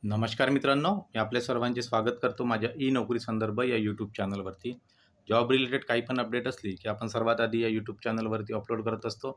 नमस्कार मित्रांनो, मी आपल्या सर्वांचे स्वागत करतो माझ्या ई-नोकरी संदर्भ या यूट्यूब चॅनलवरती. जॉब रिलेटेड काही पण अपडेट असली की आपण सर्वात आधी या यूट्यूब चॅनलवरती अपलोड करत असतो.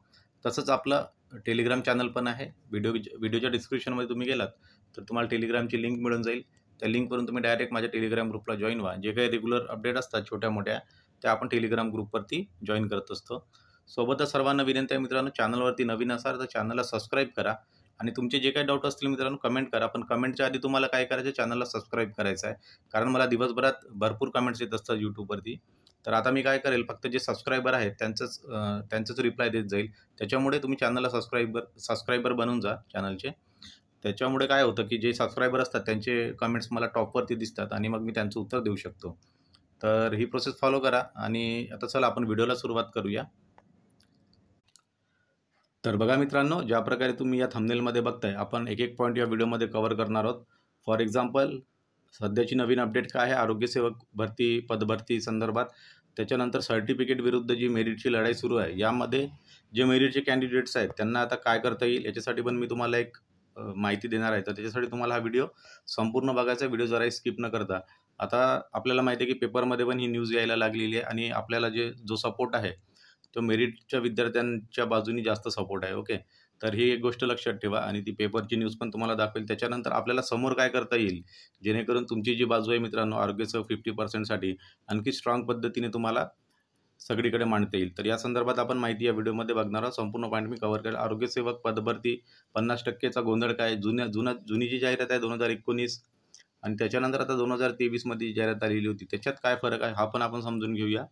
तसंच आपलं टेलिग्राम चॅनल पण आहे. व्हिडिओच्या डिस्क्रिप्शनमध्ये तुम्ही गेलात तर तुम्हाला टेलिग्रामची लिंक मिळून जाईल. त्या लिंकवरून तुम्ही डायरेक्ट माझ्या टेलिग्राम ग्रुपला जॉइन व्हा. जे काही रेग्युलर अपडेट असतात छोट्या-मोठ्या त्या आपण टेलिग्राम ग्रुपवरती जॉइन करत असतो. सोबतच सर्वांना विनंती आहे मित्रांनो, चॅनलवरती नवीन असाल तर चॅनलला सबस्क्राईब करा. आणि तुमचे जे काही डाऊट असतील मित्रांनो कमेंट करा. पण कमेंटच्या आधी तुम्हाला काय करायचं, चॅनलला सबस्क्राईब करायचं आहे. कारण मला दिवसभरात भरपूर कमेंट्स येत असतात यूट्यूबवरती. तर आता मी काय करेल, फक्त जे सबस्क्रायबर आहेत त्यांचंच रिप्लाय देत जाईल. त्याच्यामुळे तुम्ही चॅनलला सबस्क्रायबर बनून जा चॅनलचे. त्याच्यामुळे काय होतं की जे सबस्क्रायबर असतात त्यांचे कमेंट्स मला टॉपवरती दिसतात आणि मग मी त्यांचं उत्तर देऊ शकतो. तर ही प्रोसेस फॉलो करा आणि आता चला आपण व्हिडिओला सुरुवात करूया. तर बघा मित्रांनो, ज्या प्रकारे तुम्ही या थंबनेलमध्ये बघताय, आपण एक पॉईंट या व्हिडिओमध्ये कव्हर करणार आहोत. फॉर एक्झाम्पल, सध्याची नवीन अपडेट काय आहे आरोग्यसेवक भरती, पदभरती संदर्भात. त्याच्यानंतर सर्टिफिकेट विरुद्ध जी मेरिटची लढाई सुरू आहे, यामध्ये जे मेरिटचे कॅन्डिडेट्स आहेत त्यांना आता काय करता येईल याच्यासाठी पण मी तुम्हाला एक माहिती देणार आहे. तर त्याच्यासाठी तुम्हाला हा व्हिडिओ संपूर्ण बघायचा, व्हिडिओ जराही स्किप न करता. आता आपल्याला माहिती आहे की पेपरमध्ये पण ही न्यूज यायला लागलेली आहे आणि आपल्याला जो सपोर्ट आहे तो मेरिटच्या विद्यार्थ्यांच्या बाजूनी जास्त सपोर्ट आहे. ओके, तर ही एक गोष्ट लक्षात ठेवा आणि ती पेपरची न्यूज पण तुम्हाला दाखवेल. त्याच्यानंतर आपल्याला समोर काय करता येईल, जेणेकरून तुमची जी बाजू आहे मित्रांनो आरोग्याचं 50% आणखी स्ट्रॉंग पद्धतीने तुम्हाला सगळीकडे मांडता येईल. तर या संदर्भात आपण माहिती या व्हिडिओमध्ये बघणार आहोत. संपूर्ण पॉईंट मी कव्हर करेल. आरोग्यसेवक पदभरती 50%चा गोंधळ काय, जुनी जी जाहिरात आहे 2019 आणि त्याच्यानंतर आता 2023 मध्ये जी जाहिरात आलेली होती, त्याच्यात काय फरक आहे हा पण आपण समजून घेऊया.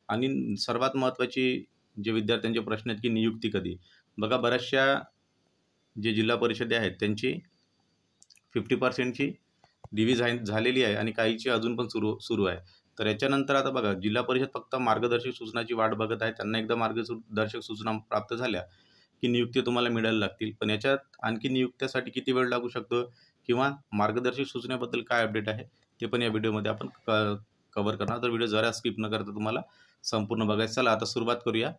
आणि सर्वात महत्त्वाची जे विद्यार्थ्यांचे प्रश्न आहेत की नियुक्ती कधी. बघा, बऱ्याचशा जे जिल्हा परिषदे आहेत त्यांची 50%ची डिव्ही झालेली आहे आणि काहीची अजून पण सुरू आहे. तर याच्यानंतर आता बघा, जिल्हा परिषद फक्त मार्गदर्शक सूचनाची वाट बघत आहे. त्यांना एकदा मार्गदर्शक सूचना प्राप्त झाल्या की नियुक्ती तुम्हाला मिळायला लागतील. पण याच्यात आणखी नियुक्त्यासाठी किती वेळ लागू शकतो किंवा मार्गदर्शक सूचनेबद्दल काय अपडेट आहे ते पण या व्हिडिओमध्ये आपण कव्हर करणार. तर व्हिडिओ जरा स्किप न करता तुम्हाला संपूर्ण बघायचं. चला आता सुरुवात करूया.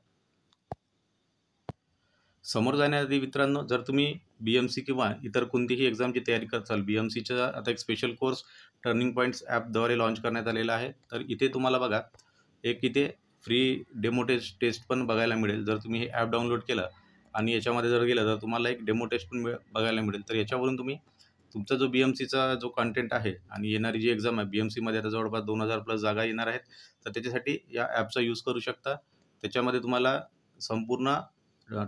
समोर जाण्याआधी मित्रांनो, जर तुम्ही BMC किंवा इतर कोणतीही एक्झामची तयारी करत असाल, BMCचा आता एक स्पेशल कोर्स टर्निंग पॉईंट्स ॲपद्वारे लॉन्च करण्यात आलेला आहे. तर इथे तुम्हाला बघा, एक इथे फ्री डेमो टेस्ट पण बघायला मिळेल. जर तुम्ही हे ॲप डाउनलोड केलं आणि याच्यामध्ये जर गेलं तर तुम्हाला एक डेमो टेस्ट पण बघायला मिळेल. तर याच्यावरून तुम्ही तुमचा जो BMCचा जो कंटेंट आहे आणि येणारी जी एक्झाम आहे, BMCमध्ये आता जवळपास 2000+ जागा येणार आहेत. तर त्याच्यासाठी या ॲपचा यूज करू शकता. त्याच्यामध्ये तुम्हाला संपूर्ण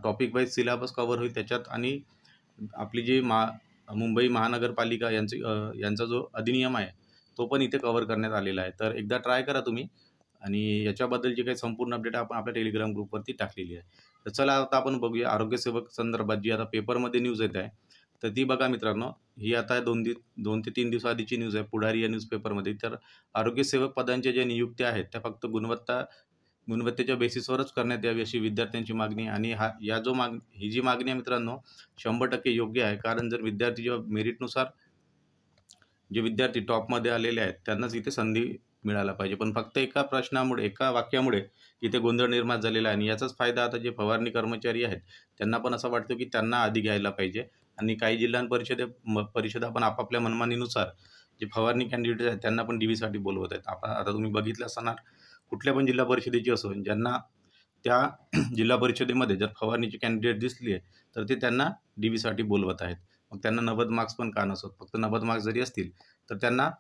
टॉपिक वाईज सिलेबस कव्हर होईल त्याच्यात आणि आपली जी मुंबई महानगरपालिका यांचा जो अधिनियम आहे तो पण इथे कव्हर करण्यात आलेला आहे. तर एकदा ट्राय करा तुम्ही आणि याच्याबद्दल जी काही संपूर्ण अपडेट आपण आपल्या टेलिग्राम ग्रुपवरती टाकलेली आहे. तर चला आता आपण बघूया आरोग्यसेवक संदर्भात जी आता पेपरमध्ये न्यूज येत आहे. तर ती बघा मित्रांनो, ही आता 2 ते 3 दिवसाआधीची न्यूज आहे पुढारी या न्यूजपेपरमध्ये. तर आरोग्यसेवक पदांच्या ज्या नियुक्त्या आहेत त्या फक्त गुणवत्तेच्या बेसिसवरच करण्यात यावी अशी विद्यार्थ्यांची मागणी. आणि ही जी मागणी आहे मित्रांनो 100% योग्य आहे. कारण जर विद्यार्थी जेव्हा मेरिटनुसार जे विद्यार्थी टॉपमध्ये आलेले आहेत त्यांनाच इथे संधी मिळायला पाहिजे. पण फक्त एका वाक्यामुळे इथे गोंधळ निर्माण झालेला आहे आणि याचाच फायदा आता जे फवारणी कर्मचारी आहेत त्यांना पण असं वाटतं की त्यांना आधी घ्यायला पाहिजे. आणि काही जिल्हा परिषदा पण आपापल्या मनमानीनुसार जे फवारणी कॅन्डिडेट आहेत त्यांना पण DVसाठी बोलवत आहेत. आता तुम्ही बघितलं असणार, कुठल्या पण जिल्हा परिषदेची असो, ज्यांना त्या जिल्हा परिषदेमध्ये जर फवारणीचे कॅन्डिडेट दिसली आहे तर ते त्यांना DVसाठी बोलवत आहेत. मग त्यांना 90 मार्क्स पण का नसोत, फक्त 90 मार्क्स जरी असतील तर त्यांना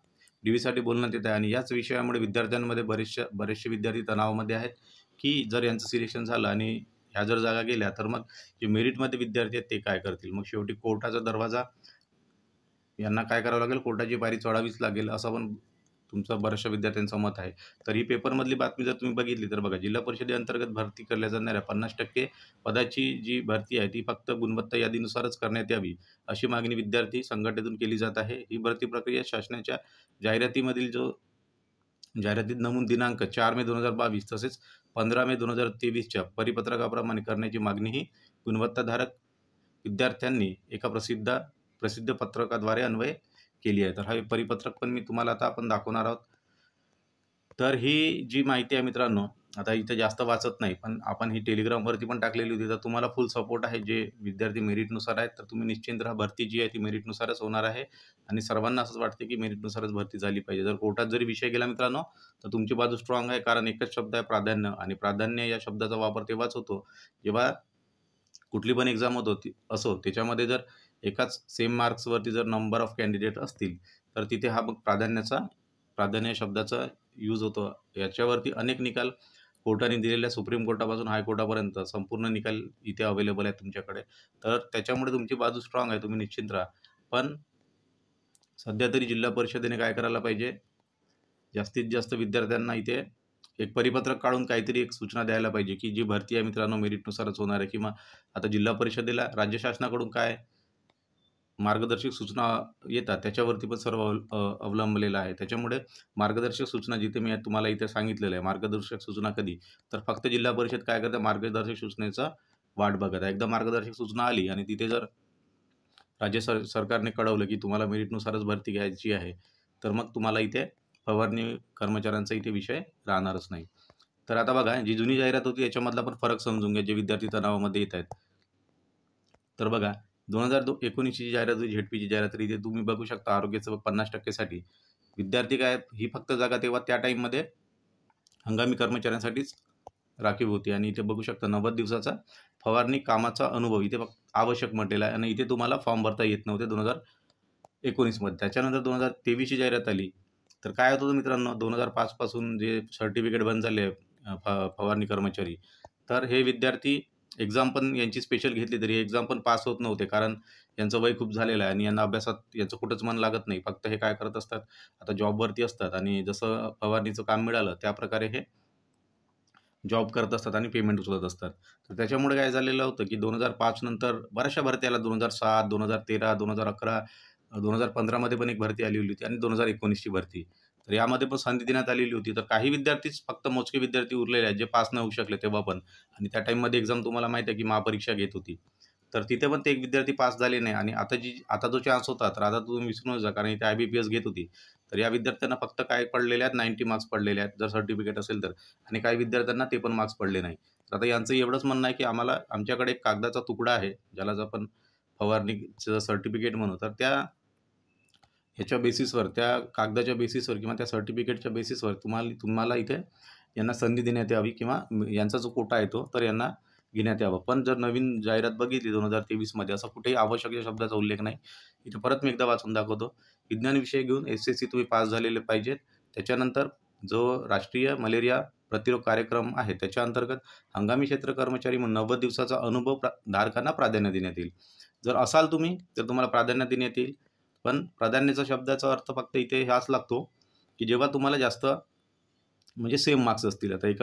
DVसाठी बोलण्यात येत आहे. आणि याच विषयामुळे विद्यार्थ्यांमध्ये बरेचसे विद्यार्थी तणावामध्ये आहेत की जर यांचं सिलेक्शन झालं आणि ह्या जर जागा गेल्या तर मग जे मेरिटमध्ये विद्यार्थी आहेत ते काय करतील. मग शेवटी कोर्टाचा दरवाजा यांना काय करावं लागेल, कोर्टाची पायरी चढावीच लागेल असं पण तुमचं बऱ्याचशा विद्यार्थ्यांचं मत आहे. तर ही पेपरमधली बातमी जर तुम्ही बघितली तर बघा, जिल्हा परिषदेअंतर्गत भरती केल्या जाणाऱ्या 50% पदाची जी भरती आहे ती फक्त गुणवत्ता यादीनुसारच करण्यात यावी अशी मागणी विद्यार्थी संघटनेतून केली जात आहे. ही भरती प्रक्रिया शासनाच्या जाहिरातीत नमूद दिनांक 4 मे 2022 तसेच 15 मे 2023च्या परिपत्रकाप्रमाणे करण्याची मागणीही गुणवत्ताधारक विद्यार्थ्यांनी एका प्रसिद्ध पत्रकाद्वारे अन्वय केली आहे. तर हा परिपत्रक पण मी तुम्हाला आता आपण दाखवणार आहोत. तर ही जी माहिती आहे मित्रांनो आता इथे जास्त वाचत नाही, पण आपण ही टेलिग्रामवरती पण टाकलेली होती, तर तुम्हाला फुल सपोर्ट आहे. जे विद्यार्थी मेरिटनुसार आहेत, तर तुम्ही निश्चिंत राहा. भरती जी आहे ती मेरिटनुसारच होणार आहे आणि सर्वांना असंच वाटते की मेरिटनुसारच भरती झाली पाहिजे. जर कोर्टात जरी विषय गेला मित्रांनो, तर तुमची बाजू स्ट्राँग आहे, कारण एकच शब्द आहे प्राधान्य, आणि प्राधान्य या शब्दाचा वापर तेव्हाच होतो, जेव्हा कुठली पण एक्झाम होत होती असो, त्याच्यामध्ये जर एकाच सेम मार्क्सवरती जर नंबर ऑफ कॅन्डिडेट असतील, तर तिथे हा मग प्राधान्य शब्दाचा यूज होतो. याच्यावरती अनेक निकाल कोर्टाने दिलेल्या सुप्रीम कोर्टापासून हायकोर्टापर्यंत संपूर्ण निकाल इथे अवेलेबल आहे तुमच्याकडे. तर त्याच्यामुळे तुमची बाजू स्ट्राँग आहे, तुम्ही निश्चिंत राहा. पण सध्या तरी जिल्हा परिषदेने काय करायला पाहिजे, जास्तीत जास्त विद्यार्थ्यांना इथे एक परिपत्रक काढून काहीतरी एक सूचना द्यायला पाहिजे, की जी भरती आहे मित्रांनो मेरिटनुसारच होणार आहे. किंवा आता जिल्हा परिषदेला राज्य शासनाकडून काय मार्गदर्शक सूचना येतात, त्याच्यावरती पण सर्व अवलंबलेलं आहे. त्याच्यामुळे मार्गदर्शक सूचना जिथे मी तुम्हाला इथे सांगितलेलं आहे, मार्गदर्शक सूचना कधी, तर फक्त जिल्हा परिषद काय करते, मार्गदर्शक सूचनेचा वाट बघत आहे. एकदा मार्गदर्शक सूचना आली आणि तिथे जर राज्य सरकारने कळवलं की तुम्हाला मेरिटनुसारच भरती घ्यायची आहे, तर मग तुम्हाला इथे फवारणी कर्मचाऱ्यांचा इथे विषय राहणारच नाही. तर आता बघा, जी जुनी जाहिरात होती याच्यामधला पण फरक समजून घ्या, जे विद्यार्थी तणावामध्ये येत आहेत. तर बघा, 2019ची जी जाहिरात होती, झेडपीची जाहिरात, तर इथे तुम्ही बघू शकता आरोग्याचं 50% साठी विद्यार्थी काय, ही फक्त जागा तेव्हा त्या टाईममध्ये हंगामी कर्मचाऱ्यांसाठीच राखीव होती. आणि इथे बघू शकता 90 दिवसाचा फवारणी कामाचा अनुभव इथे फक्त आवश्यक म्हटलेला आहे. आणि इथे तुम्हाला फॉर्म भरता येत नव्हते 2019 मध्ये. त्याच्यानंतर 2023ची जाहिरात आली, तर काय होत होतं मित्रांनो, 2005 पासून जे सर्टिफिकेट बंद झाले फवारणी कर्मचारी, तर हे विद्यार्थी एक्झाम पण यांची स्पेशल घेतली तरी एक्झाम पण पास होत नव्हते, कारण यांचं वय खूप झालेलं आहे आणि यांना अभ्यासात यांचं कुठंच मन लागत नाही. फक्त हे काय करत असतात, आता जॉबवरती असतात आणि जसं फवारणीचं काम मिळालं त्याप्रकारे हे जॉब करत असतात आणि पेमेंट उचलत असतात. तर त्याच्यामुळे काय झालेलं होतं, की 2005 नंतर बऱ्याचशा भरती आल्या. 2007, 2013, 2011, 2015 मध्ये पण एक भरती आलेली होती आणि 2019ची भरती. तर यामध्ये पण संधी देण्यात आलेली होती. तर काही विद्यार्थीच, फक्त मोजके विद्यार्थी उरलेले आहेत, जे पास नाही होऊ शकले तेव्हा पण. आणि त्या टाईममध्ये एक्झाम तुम्हाला माहीत आहे, की महापरीक्षा घेत होती. तर तिथे पण ते एक विद्यार्थी पास झाले नाही. आणि आता जो चान्स होता, तर आता तुम्ही विसरू नका, कारण इथे IBPS घेत होती. तर या विद्यार्थ्यांना फक्त काय पडलेले आहेत, 90 मार्क्स पडलेले आहेत, जर सर्टिफिकेट असेल तर. आणि काही विद्यार्थ्यांना ते पण मार्क्स पडले नाही. तर आता यांचं एवढंच म्हणणं आहे, की आमच्याकडे एक कागदाचा तुकडा आहे, ज्याला आपण फवारणीचं सर्टिफिकेट म्हणू. तर ह्याच्या बेसिसवर, त्या कागदाच्या बेसिसवर किंवा त्या सर्टिफिकेटच्या बेसिसवर तुम्हाला इथे यांना संधी देण्यात यावी, किंवा यांचा जो कोटा आहे तो तर यांना घेण्यात यावं. पण जर नवीन जाहिरात बघितली 2023 मध्ये, असं कुठेही आवश्यक या शब्दाचा उल्लेख नाही. इथे परत मी एकदा वाचून दाखवतो. विज्ञान विषय घेऊन SSC तुम्ही पास झालेले पाहिजेत. त्याच्यानंतर जो राष्ट्रीय मलेरिया प्रतिरोध कार्यक्रम आहे, त्याच्या अंतर्गत हंगामी क्षेत्र कर्मचारी म्हणून 90 दिवसाचा अनुभव धारकांना प्राधान्य देण्यात येईल. जर असाल तुम्ही, तर तुम्हाला प्राधान्य देण्यात येईल. पण प्राधान्याचा शब्दाचा अर्थ फक्त इथे हाच लागतो, की जेव्हा तुम्हाला जास्त म्हणजे सेम मार्क्स असतील. आता एक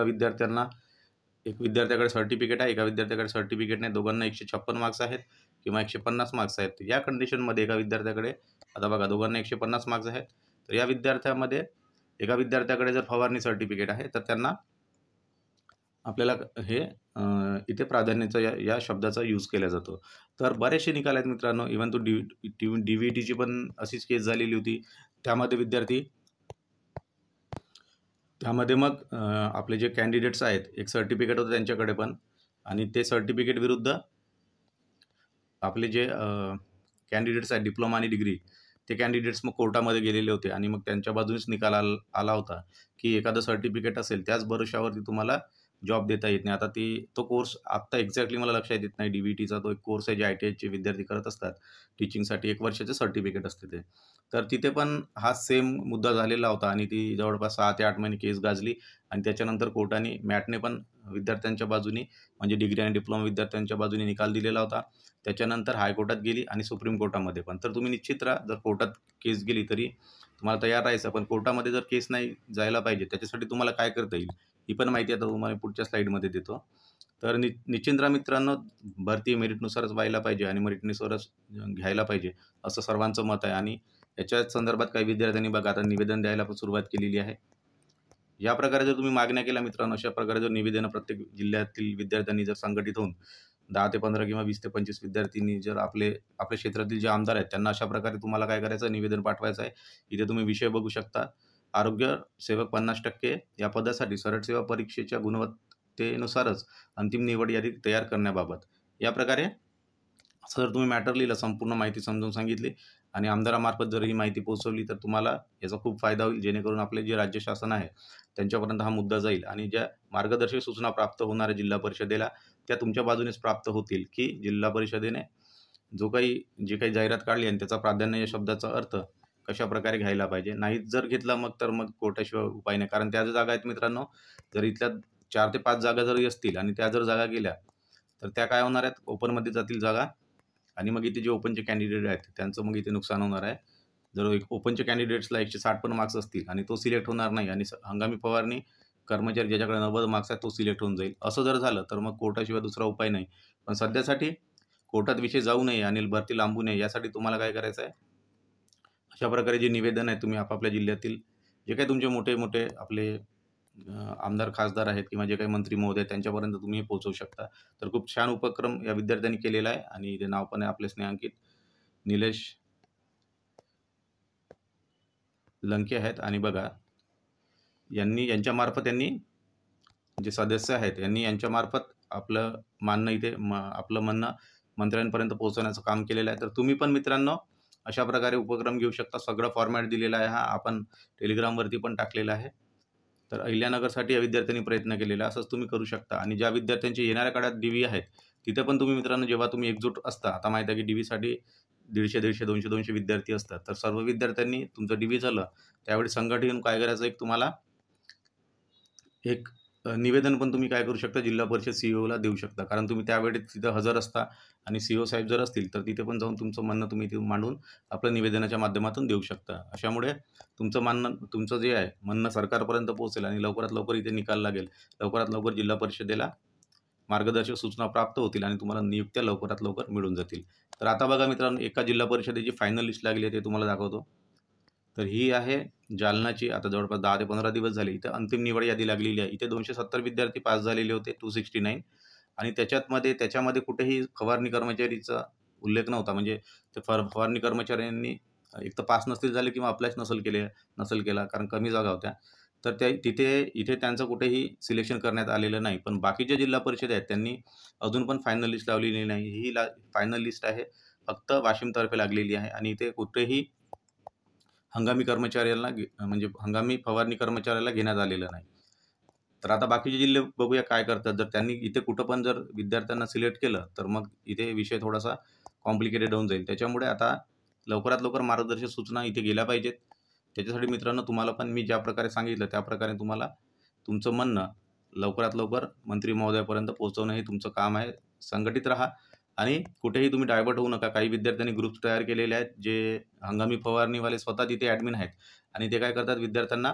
विद्यार्थ्याकडे सर्टिफिकेट आहे, एका विद्यार्थ्याकडे सर्टिफिकेट नाही, दोघांना 156 मार्क्स आहेत किंवा 150 मार्क्स आहेत. तर या कंडिशनमध्ये एका विद्यार्थ्याकडे, आता बघा, दोघांना 150 मार्क्स आहेत, तर या विद्यार्थ्यामध्ये एका विद्यार्थ्याकडे जर फवारणी सर्टिफिकेट आहे, तर त्यांना आपल्याला हे इथे प्राधान्याचा या शब्दाचा यूज केला जातो. तर बरेचसे निकाल आहेत मित्रांनो. इव्हन तो DVTची पण अशीच केस झालेली होती. त्यामध्ये मग आपले जे कॅन्डिडेट्स आहेत, एक सर्टिफिकेट होतं त्यांच्याकडे पण, आणि ते सर्टिफिकेट विरुद्ध आपले जे कॅन्डिडेट्स आहेत डिप्लोमा आणि डिग्री, ते कॅन्डिडेट्स मग कोर्टामध्ये गेलेले होते आणि मग त्यांच्या बाजूनेच निकाल आला होता, की एखादं सर्टिफिकेट असेल त्याच भरोश्यावरती तुम्हाला जॉब देता येत नाही. आता तो कोर्स आत्ता एक्झॅक्टली मला लक्षात येत नाही. DVTचा तो एक कोर्स आहे, जे ITIचे विद्यार्थी करत असतात टीचिंगसाठी. 1 वर्षाचं सर्टिफिकेट असते ते. तर तिथे पण हा सेम मुद्दा झालेला होता आणि ती जवळपास 6 ते 8 महिने केस गाजली आणि त्याच्यानंतर कोर्टाने, मॅटने पण विद्यार्थ्यांच्या बाजूने, म्हणजे डिग्री आणि डिप्लोमा विद्यार्थ्यांच्या बाजूने निकाल दिलेला होता. त्याच्यानंतर हायकोर्टात गेली आणि सुप्रीम कोर्टामध्ये पण. तर तुम्ही निश्चित राहा, जर कोर्टात केस गेली तरी तुम्हाला तयार राहायचं. पण कोर्टामध्ये जर केस नाही जायला पाहिजे, त्याच्यासाठी तुम्हाला काय करता येईल, ही पण माहिती आता तुम्हाला पुढच्या स्लाईडमध्ये देतो. तर निश्चिंत राहा मित्रांनो, भरती मेरिटनुसारच व्हायला पाहिजे आणि मेरिटनुसारच घ्यायला पाहिजे, असं सर्वांचं मत आहे. आणि याच्याच संदर्भात काही विद्यार्थ्यांनी बघा आता निवेदन द्यायला पण सुरुवात केलेली आहे. या प्रकारे जर तुम्ही मागण्या केल्या मित्रांनो, अशा प्रकारे जर निवेदनं प्रत्येक जिल्ह्यातील विद्यार्थ्यांनी जर संघटित होऊन 10 ते 15 किंवा 20 ते 25 विद्यार्थ्यांनी जर आपल्या क्षेत्रातील जे आमदार आहेत त्यांना अशा प्रकारे तुम्हाला काय करायचं, निवेदन पाठवायचं आहे. इथे तुम्ही विषय बघू शकता. आरोग्य सेवक 50% या पदासाठी सरळ सेवा परीक्षेच्या गुणवत्तेनुसारच अंतिम निवड यादी तयार करण्याबाबत. या प्रकारे सर तुम्ही मॅटर लिहिलं, संपूर्ण माहिती समजावून सांगितली आणि आमदारामार्फत जर ही माहिती पोहोचवली तर तुम्हाला याचा खूप फायदा होईल, जेणेकरून आपले जे राज्य शासन आहे त्यांच्यापर्यंत हा मुद्दा जाईल आणि ज्या मार्गदर्शक सूचना प्राप्त होणाऱ्या जिल्हा परिषदेला त्या तुमच्या बाजूनेच प्राप्त होतील, की जिल्हा परिषदेने जे काही जाहिरात काढली आणि त्याचा प्राधान्य या शब्दाचा अर्थ कशाप्रकारे घ्यायला पाहिजे. नाहीच जर घेतला तर मग कोर्टाशिवाय उपाय नाही. कारण त्या ज्या जागा आहेत मित्रांनो, जर इथल्या 4 ते 5 जागा जरी असतील आणि त्या जर जागा गेल्या तर त्या काय होणार आहेत, ओपनमध्ये जातील जागा आणि मग इथे जे ओपनचे कॅन्डिडेट आहेत त्यांचं मग इथे नुकसान होणार आहे. जर एक ओपनच्या कॅन्डिडेट्सला 160 पण मार्क्स असतील आणि तो सिलेक्ट होणार नाही आणि हंगामी फवारणी कर्मचारी ज्याच्याकडे 90 मार्क्स आहेत तो सिलेक्ट होऊन जाईल. असं जर झालं तर मग कोर्टाशिवाय दुसरा उपाय नाही. पण सध्यासाठी कोर्टात विषय जाऊ नये आणि भरती लांबू नये यासाठी तुम्हाला काय करायचं आहे, अशा प्रकारे जे निवेदन आहे तुम्ही आपापल्या जिल्ह्यातील जे काही तुमचे मोठे आपले आमदार, खासदार आहेत किंवा जे काही मंत्री महोदय त्यांच्यापर्यंत तुम्ही हे पोहोचवू शकता. तर खूप छान उपक्रम या विद्यार्थ्यांनी केलेला आहे आणि ते नाव पण आहे आपले स्नेहांकित निलेश लंके आहेत. आणि बघा यांच्यामार्फत जे सदस्य आहेत यांच्यामार्फत आपलं मानणं आपलं म्हणणं मंत्र्यांपर्यंत पोहोचवण्याचं काम केलेलं आहे. तर तुम्ही पण मित्रांनो अशा प्रकारे उपक्रम घेऊ शकता. सगळं फॉर्मॅट दिलेला आहे, हा आपण टेलिग्रामवरती पण टाकलेला आहे. तर अहिल्यानगरसाठी या विद्यार्थ्यांनी प्रयत्न केलेला असंच तुम्ही करू शकता. आणि ज्या विद्यार्थ्यांचे येणाऱ्या काळात DV आहेत तिथे पण तुम्ही मित्रांनो जेव्हा तुम्ही एकजूट असता, आता माहीत आहे की DVसाठी 150, 200 विद्यार्थी असतात. तर सर्व विद्यार्थ्यांनी तुमचं DV झालं त्यावेळी संघटित येऊन काय करायचं, तुम्हाला एक निवेदन पण तुम्ही काय करू शकता, जिल्हा परिषद CEOला देऊ शकता. कारण तुम्ही त्यावेळी तिथं हजर असता आणि CEO साहेब जर असतील तर तिथे पण जाऊन तुमचं म्हणणं तुम्ही तिथे मांडून आपलं निवेदनाच्या माध्यमातून देऊ शकता. अशामुळे तुमचं जे आहे म्हणणं सरकारपर्यंत पोहोचेल आणि लवकरात लवकर इथे निकाल लागेल. लवकरात लवकर जिल्हा परिषदेला मार्गदर्शक सूचना प्राप्त होतील आणि तुम्हाला नियुक्त्या लवकरात लवकर मिळून जातील. तर आता बघा मित्रांनो, एका जिल्हा परिषदेची फायनल लिस्ट लागली आहे ते तुम्हाला दाखवतो. तर ही आहे जालनाची. आता जवळपास 10 ते 15 दिवस झाले. इथं अंतिम निवड यादी लागलेली आहे. इथे 270 विद्यार्थी पास झालेले होते, 269. आणि त्याच्यामध्ये कुठेही फवारणी कर्मचारीचा उल्लेख नव्हता. म्हणजे ते फवारणी कर्मचाऱ्यांनी एक तर पास नसतील झाले किंवा अप्लायच नसेल केला कारण कमी जागा होत्या. तर इथे त्यांचं कुठेही सिलेक्शन करण्यात आलेलं नाही. पण बाकीच्या जिल्हा परिषद आहेत त्यांनी अजून पण फायनल लिस्ट लावलेली नाही. ही फायनल लिस्ट आहे फक्त वाशिमतर्फे लागलेली आहे आणि इथे कुठेही हंगामी म्हणजे हंगामी फवारणी कर्मचाऱ्याला घेण्यात आलेलं नाही. तर आता बाकीचे जिल्हे बघूया काय करतात. जर त्यांनी इथे कुठं पण जर विद्यार्थ्यांना सिलेक्ट केलं तर मग इथे विषय थोडासा कॉम्प्लिकेटेड होऊन जाईल. त्याच्यामुळे आता लवकरात लवकर मार्गदर्शक सूचना इथे गेल्या पाहिजेत. त्याच्यासाठी मित्रांनो तुम्हाला पण मी ज्या प्रकारे सांगितलं त्याप्रकारे तुम्हाला तुमचं म्हणणं लवकरात लवकर मंत्री महोदयापर्यंत पोहोचवणं हे तुमचं काम आहे. संघटित राहा आणि कुठेही तुम्ही डायव्हर्ट होऊ नका. काही विद्यार्थ्यांनी ग्रुप्स तयार केलेले आहेत जे हंगामी फवारणीवाले स्वतः तिथे ॲडमिन आहेत आणि ते काय करतात, विद्यार्थ्यांना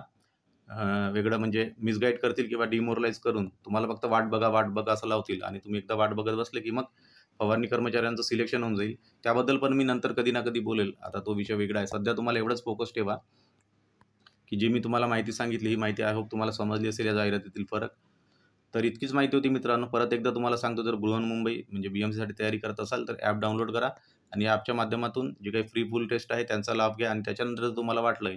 वेगळं म्हणजे मिसगाईड करतील किंवा डिमोरलाइज करून तुम्हाला फक्त वाट बघा असं लावतील आणि तुम्ही एकदा वाट बघत बसले की मग फवारणी कर्मचाऱ्यांचं सिलेक्शन होऊन जाईल. त्याबद्दल पण मी नंतर कधी ना कधी बोलेल. आता तो विषय वेगळा आहे. सध्या तुम्हाला एवढंच फोकस ठेवा की जी मी तुम्हाला माहिती सांगितली ही माहिती आय होप तुम्हाला समजली असेल या जाहिरातीतील फरक. तर इतकीच माहिती होती मित्रांनो. परत एकदा तुम्हाला सांगतो, जर बृहन्मुंबई म्हणजे BMCसाठी तयारी करत असाल तर ॲप डाउनलोड करा आणि ॲपच्या माध्यमातून जे काही फ्री फुल टेस्ट आहे त्यांचा लाभ घ्या आणि त्याच्यानंतर जर तुम्हाला वाटलं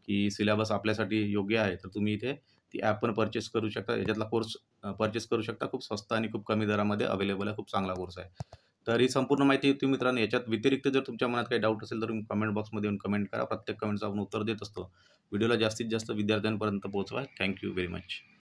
की सिलेबस आपल्यासाठी योग्य आहे तर तुम्ही इथे ती ॲप पण परचेस करू शकता. याच्यातला कोर्स परचेस करू शकता. खूप स्वस्त आणि खूप कमी दरामध्ये अवेलेबल आहे. खूप चांगला कोर्स आहे. तर ही संपूर्ण माहिती होती मित्रांनो. याच्यात व्यतिरिक्त जर तुमच्या मनात काही डाऊट असेल तर तुम्ही कमेंट बॉक्समध्ये येऊन कमेंट करा. प्रत्येक कमेंटचं आपण उत्तर देत असतो. व्हिडिओला जास्तीत जास्त विद्यार्थ्यांपर्यंत पोहोचवा. Thank you very much.